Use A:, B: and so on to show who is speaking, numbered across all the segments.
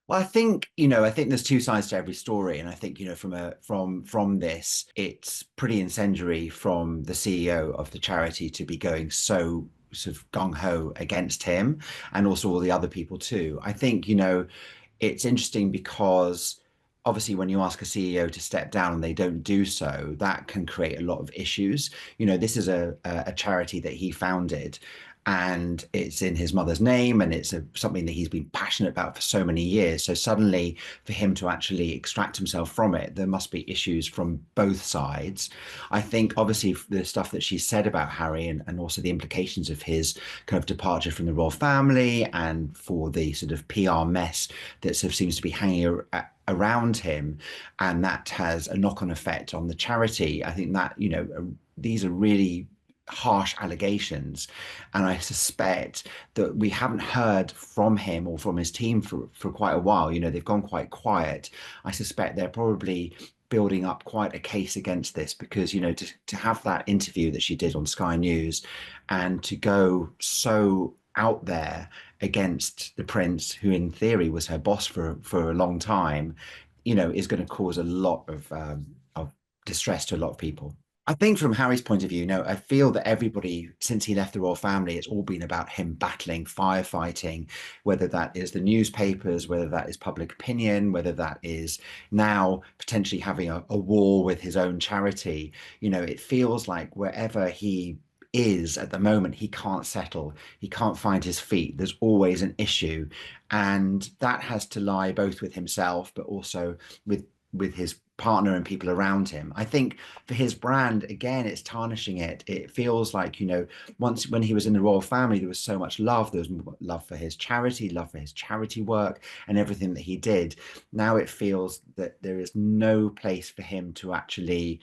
A: Well, I think, I think there's two sides to every story. And I think, from this, it's pretty incendiary from the CEO of the charity to be going so sort of gung-ho against him and also all the other people too. I think, it's interesting because obviously when you ask a CEO to step down and they don't do so, that can create a lot of issues. This is a charity that he founded and it's in his mother's name and it's something that he's been passionate about for so many years. So suddenly for him to actually extract himself from it, there must be issues from both sides. I think obviously the stuff that she said about Harry and also the implications of his kind of departure from the royal family and for the sort of PR mess that sort of seems to be hanging around him, and that has a knock-on effect on the charity. I think that, these are really harsh allegations. And I suspect that we haven't heard from him or from his team for quite a while. They've gone quite quiet. I suspect they're probably building up quite a case against this because, to have that interview that she did on Sky News and to go so out there against the prince, who in theory was her boss for a long time, is going to cause a lot of distress to a lot of people. I think from Harry's point of view, I feel that everybody, since he left the royal family, it's all been about him battling, firefighting, whether that is the newspapers, whether that is public opinion, whether that is now potentially having a war with his own charity. It feels like wherever he is at the moment, he can't settle. He can't find his feet. There's always an issue. And that has to lie both with himself, but also with his partner and people around him. I think for his brand, again, it's tarnishing it. It feels like, once when he was in the royal family, there was so much love. There was love for his charity, love for his charity work and everything that he did. Now it feels that there is no place for him to actually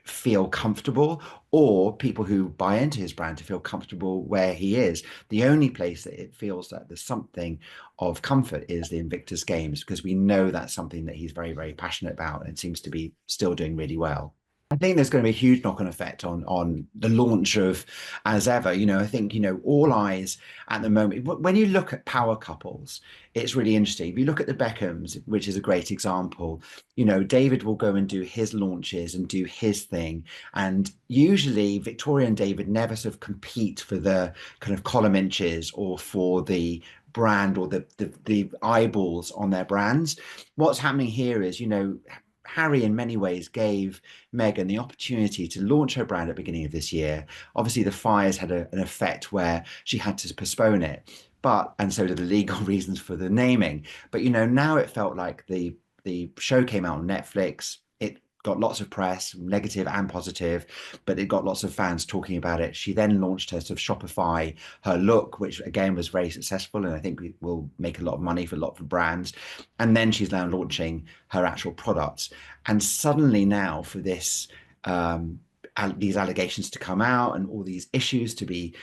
A: feel comfortable, or people who buy into his brand to feel comfortable where he is. The only place that it feels that there's something of comfort is the Invictus Games, because we know that's something that he's very, very passionate about and seems to be still doing really well. I think there's going to be a huge knock-on effect on the launch of As Ever. I think, all eyes at the moment. When you look at power couples, it's really interesting. If you look at the Beckhams, which is a great example, David will go and do his launches and do his thing. And usually Victoria and David never sort of compete for the kind of column inches or for the brand or the eyeballs on their brands. What's happening here is, Harry, in many ways, gave Meghan the opportunity to launch her brand at the beginning of this year. Obviously, the fires had an effect where she had to postpone it, and so did the legal reasons for the naming. But now it felt like the show came out on Netflix. It got lots of press, negative and positive, but it got lots of fans talking about it. She then launched her sort of Shopify, her look, which again was very successful, and I think will make a lot of money for a lot of brands. And then she's now launching her actual products. And suddenly now for this these allegations to come out and all these issues to be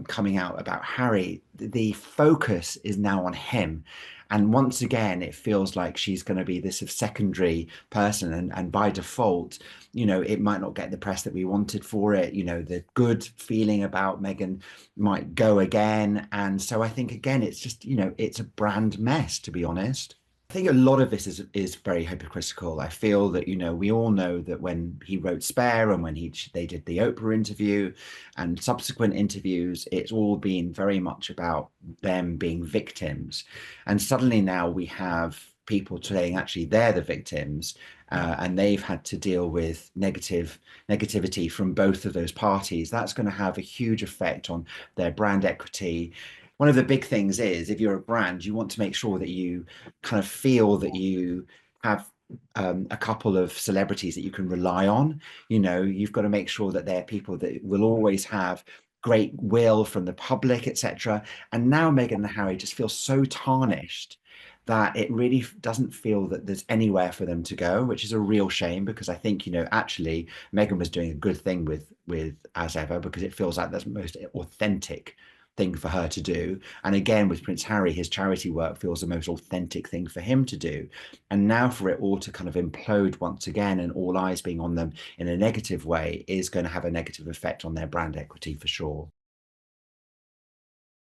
A: coming out about Harry, the focus is now on him. And once again, it feels like she's going to be this secondary person. And by default, it might not get the press that we wanted for it. The good feeling about Meghan might go again. And so I think, again, it's just, it's a brand mess, to be honest. I think a lot of this is very hypocritical. I feel that, we all know that when he wrote Spare and when they did the Oprah interview and subsequent interviews, it's all been very much about them being victims. And suddenly now we have people saying actually they're the victims, and they've had to deal with negativity from both of those parties. That's going to have a huge effect on their brand equity. One of the big things is if you're a brand, you want to make sure that you kind of feel that you have a couple of celebrities that you can rely on. You've got to make sure that they're people that will always have great will from the public, etc. And now Meghan and Harry just feel so tarnished that it really doesn't feel that there's anywhere for them to go, which is a real shame because I think, actually Meghan was doing a good thing with As Ever, because it feels like that's the most authentic thing for her to do. And again, with Prince Harry, his charity work feels the most authentic thing for him to do. And now for it all to kind of implode once again and all eyes being on them in a negative way is going to have a negative effect on their brand equity for sure.